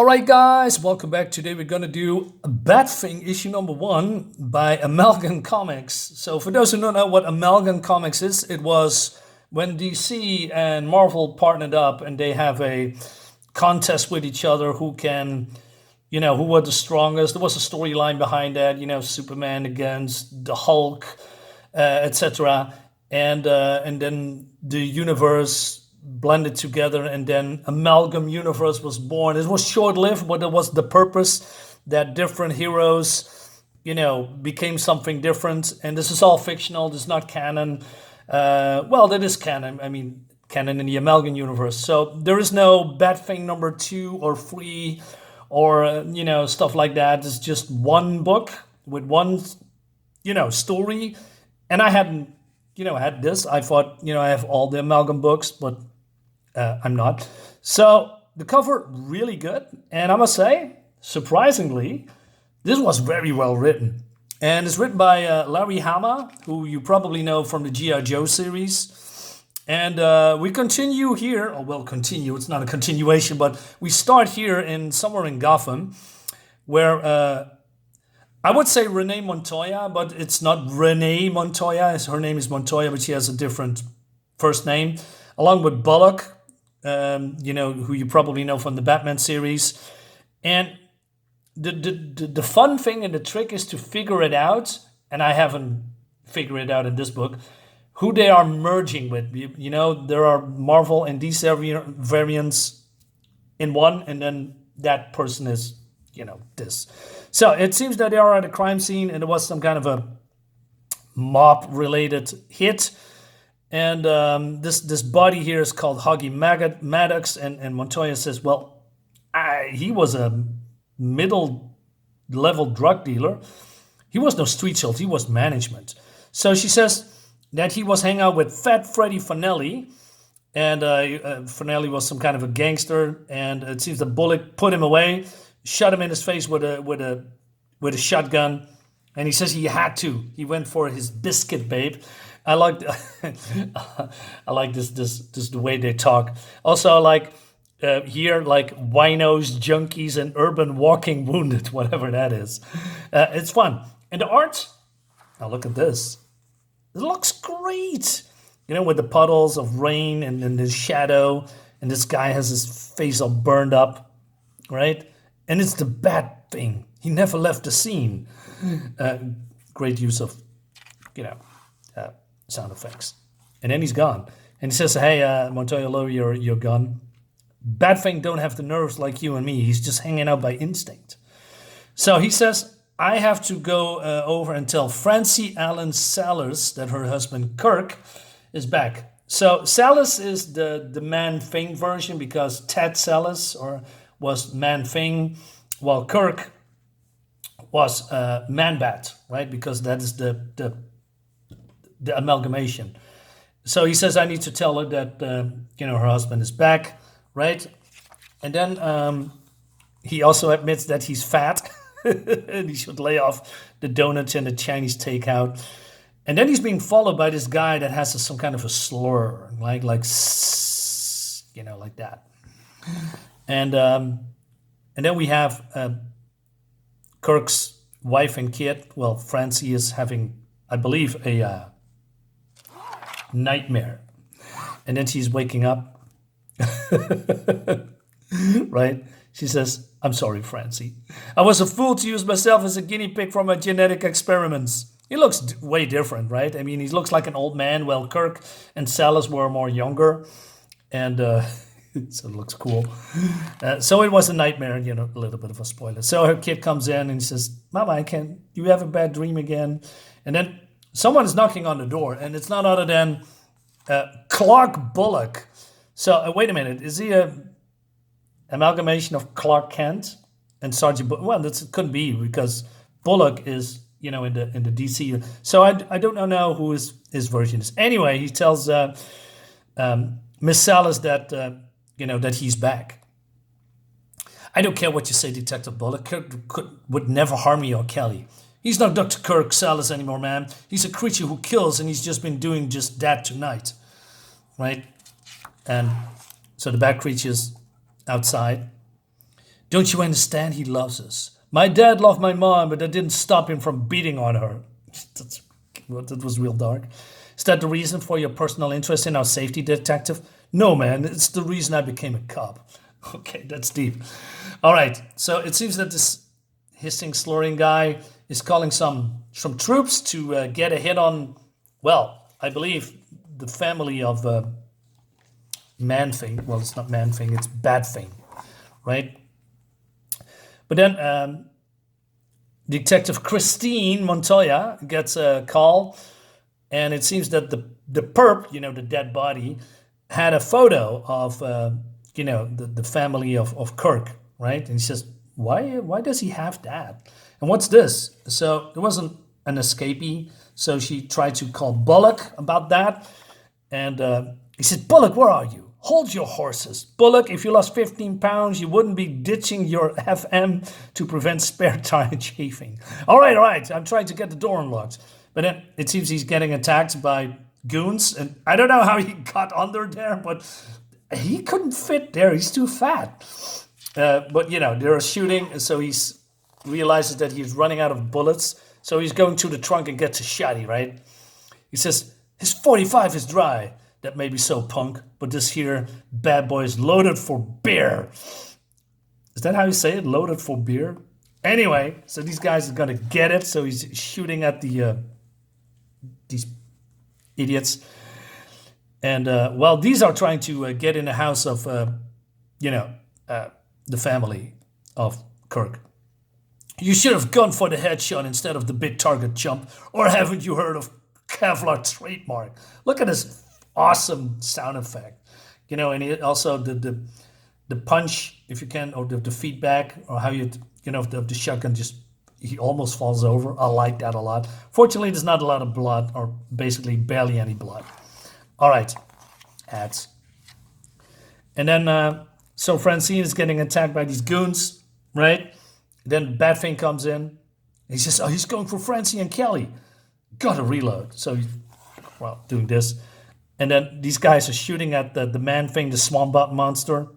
All right, guys, welcome back. Today we're going to do Bad Thing, issue number 1 by Amalgam Comics. So for those who don't know what Amalgam Comics is, it was when DC and Marvel partnered up and they have a contest with each other who can, who were the strongest. There was a storyline behind that, Superman against the Hulk, etc. And then the universe blended together, and then Amalgam Universe was born. It was short-lived, but it was the purpose that different heroes, became something different. And this is all fictional. This is not canon. Well, that is canon. I mean, canon in the Amalgam Universe. So there is no Bad Thing number 2 or 3 or, stuff like that. It's just one book with one, story. And I hadn't, had this. I thought, I have all the Amalgam books, but I'm not. So the cover, really good. And I must say, surprisingly, this was very well written. And it's written by Larry Hama, who you probably know from the G.I. Joe series. And we continue here, it's not a continuation, but we start here in somewhere in Gotham, where I would say Renee Montoya, but it's not Renee Montoya. Her name is Montoya, but she has a different first name, along with Bullock, who you probably know from the Batman series. And the fun thing and the trick is to figure it out, and I haven't figured it out in this book, who they are merging with. There are Marvel and DC variants in one, and then that person is, this. So it seems that they are at a crime scene, and there was some kind of a mob-related hit. And this body here is called Hoggy Maddox, and Montoya says, well, he was a middle-level drug dealer. He was no street shield, he was management. So she says that he was hanging out with Fat Freddy Fanelli, and Fanelli was some kind of a gangster, and it seems that Bullock put him away, shot him in his face with a shotgun, and he says he had to. He went for his biscuit, babe. I like this the way they talk. Also, I like here, like winos, junkies, and urban walking wounded, whatever that is. It's fun. And the art, now look at this. It looks great. With the puddles of rain and then the shadow, and this guy has his face all burned up, right? And it's the Bat Thing. He never left the scene. Great use of, sound effects. And then he's gone. And he says, hey, Montoya, lower your gun. Bat Thing don't have the nerves like you and me. He's just hanging out by instinct. So he says, I have to go over and tell Francie Allen Salas that her husband Kirk is back. So Salas is the Man-Thing version, because Ted Salas was Man-Thing, while Kirk was Man-Bat, right? Because that is the amalgamation. So he says, I need to tell her that, her husband is back, right? And then he also admits that he's fat and he should lay off the donuts and the Chinese takeout. And then he's being followed by this guy that has some kind of a slur, like like that. And then we have Kirk's wife and kid. Well, Francie is having, I believe, a nightmare. And then she's waking up. Right? She says, I'm sorry, Francie. I was a fool to use myself as a guinea pig for my genetic experiments. He looks way different, right? I mean, he looks like an old man. Well, Kirk and Salas were more younger. And so it looks cool. So it was a nightmare, a little bit of a spoiler. So her kid comes in and he says, Mama, you have a bad dream again? And then someone is knocking on the door, and it's none other than Clark Bullock. So wait a minute, is he a amalgamation of Clark Kent and Sergeant Bullock? Well, that couldn't be, because Bullock is, in the DC. So I don't know who his version is. Anyway, he tells Miss Salas that that he's back. I don't care what you say, Detective Bullock. Kirk would never harm me or Kelly. He's not Dr. Kirk Salas anymore, man. He's a creature who kills, and he's just been doing just that tonight, right? And so the Bat creature's outside, Don't you understand? He loves us. My dad loved my mom, but that didn't stop him from beating on her. That was real dark. Is that the reason for your personal interest in our safety detective? No, man, it's the reason I became a cop. Okay, that's deep. All right, so it seems that this hissing, slurring guy is calling some troops to get a hit on, well, I believe the family of Man-Thing. Well, it's not Man-Thing, it's Bad-Thing, right? But then Detective Christine Montoya gets a call, and it seems that the perp, the dead body, had a photo of, the family of Kirk, right? And he says, why does he have that? And what's this? So there wasn't an escapee, so she tried to call Bullock about that. And he said, Bullock, where are you? Hold your horses. Bullock, if you lost 15 pounds, you wouldn't be ditching your FM to prevent spare tire chafing. All right, I'm trying to get the door unlocked. But then it seems he's getting attacked by goons. And I don't know how he got under there, but he couldn't fit there. He's too fat. But, they're shooting, so he realizes that he's running out of bullets. So he's going to the trunk and gets a shotty, right? He says, his 45 is dry. That may be so, punk, but this here bad boy is loaded for beer. Is that how you say it? Loaded for beer? Anyway, so these guys are going to get it. So he's shooting at these idiots. And, these are trying to get in the house of, the family of Kirk. You should have gone for the headshot instead of the big target jump. Or haven't you heard of Kevlar trademark? Look at this awesome sound effect. And also the punch, if you can, or the feedback, or how the shotgun he almost falls over. I like that a lot. Fortunately, there's not a lot of blood, or basically barely any blood. All right, ads. And then, so Francine is getting attacked by these goons, right? Then Badfing comes in. He says, he's going for Francine and Kelly. Gotta reload. So he's, doing this. And then these guys are shooting at the Man-Thing, the Swamp Bat Monster.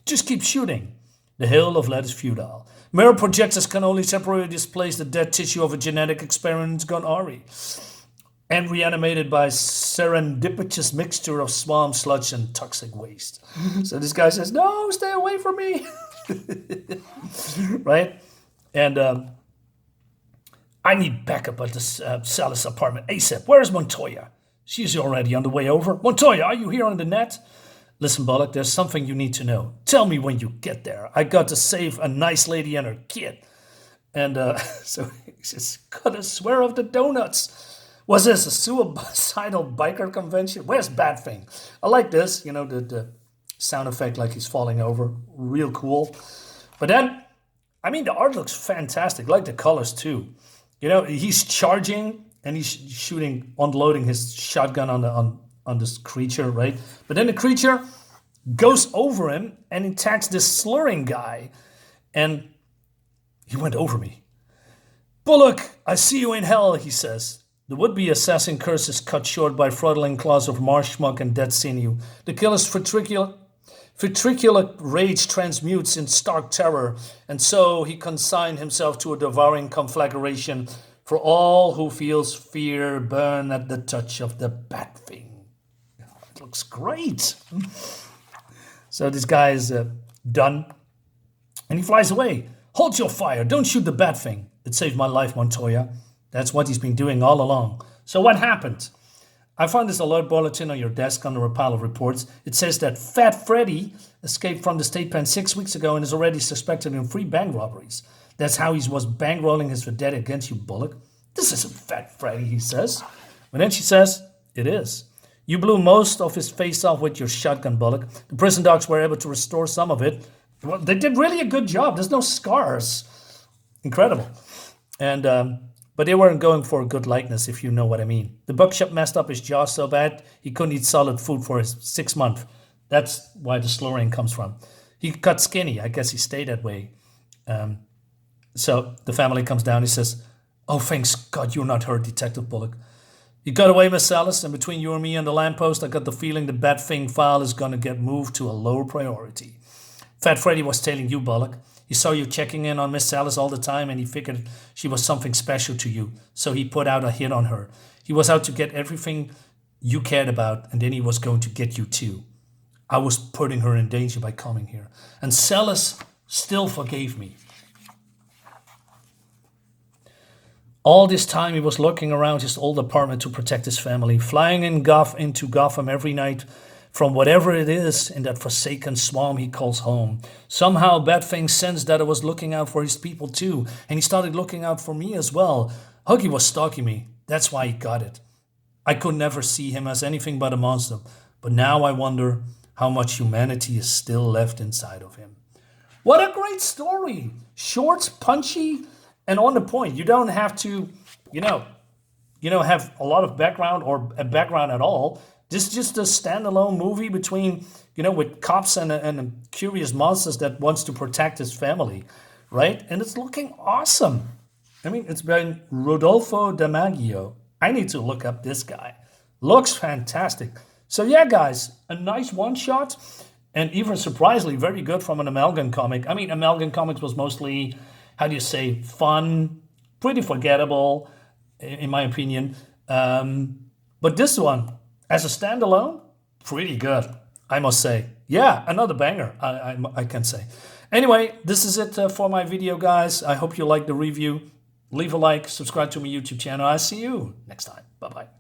Just keep shooting. The hill of lead is futile. Mirror projectors can only temporarily displace the dead tissue of a genetic experiment gone awry, and reanimated by serendipitous mixture of swamp sludge and toxic waste. So this guy says, no, stay away from me. Right? And I need backup at the Salas apartment ASAP. Where's Montoya? She's already on the way over. Montoya, are you here on the net? Listen, Bullock, there's something you need to know. Tell me when you get there. I got to save a nice lady and her kid. And so he says, gotta swear off the donuts. Was this a suicidal biker convention? Where's Badfing? I like this, the sound effect like he's falling over. Real cool. But then, the art looks fantastic. I like the colors too. He's charging and he's shooting, unloading his shotgun on this creature, right? But then the creature goes over him and attacks this slurring guy. And he went over me. Bullock, I see you in hell, he says. The would-be assassin curse is cut short by throttling claws of marsh muck and dead sinew. The killer's vitriolic rage transmutes in stark terror, and so he consigned himself to a devouring conflagration for all who feels fear burn at the touch of the Bat-Thing. It looks great. So this guy is done, and he flies away. Hold your fire, don't shoot the Bat-Thing. It saved my life, Montoya. That's what he's been doing all along. So what happened? I found this alert bulletin on your desk under a pile of reports. It says that Fat Freddy escaped from the state pen 6 weeks ago and is already suspected in 3 bank robberies. That's how he was bankrolling his vendetta against you, Bullock. This isn't Fat Freddy, he says. But then she says, it is. You blew most of his face off with your shotgun, Bullock. The prison dogs were able to restore some of it. Well, they did really a good job. There's no scars. Incredible. And but they weren't going for a good likeness, if you know what I mean. The buckshot messed up his jaw so bad he couldn't eat solid food for his 6 months. That's why the slurring comes from. He got skinny. I guess he stayed that way. So the family comes down. He says, oh, thanks God you're not hurt, Detective Bullock. You got away, Miss Alice, and between you and me and the lamppost, I got the feeling the Bat-Thing file is going to get moved to a lower priority. Fat Freddy was tailing you, Bullock. He saw you checking in on Miss Salas all the time and he figured she was something special to you. So he put out a hit on her. He was out to get everything you cared about and then he was going to get you too. I was putting her in danger by coming here. And Salas still forgave me. All this time he was lurking around his old apartment to protect his family, flying into Gotham every night from whatever it is in that forsaken swamp he calls home. Somehow Batfang sensed that I was looking out for his people too, and he started looking out for me as well. Huggy was stalking me. That's why he got it. I could never see him as anything but a monster, but now I wonder how much humanity is still left inside of him. What a great story! Short, punchy, and on the point. You don't have to, have a lot of background or a background at all. This is just a standalone movie between, with cops and curious monsters that wants to protect his family, right? And it's looking awesome. I mean, it's been Rodolfo Damaggio. I need to look up this guy. Looks fantastic. So yeah, guys, a nice one-shot and even surprisingly very good from an Amalgam comic. I mean, Amalgam Comics was mostly, fun, pretty forgettable, in my opinion. But this one, as a standalone, pretty good, I must say. Yeah, another banger, I can say. Anyway, this is it for my video, guys. I hope you liked the review. Leave a like, subscribe to my YouTube channel. I'll see you next time. Bye-bye.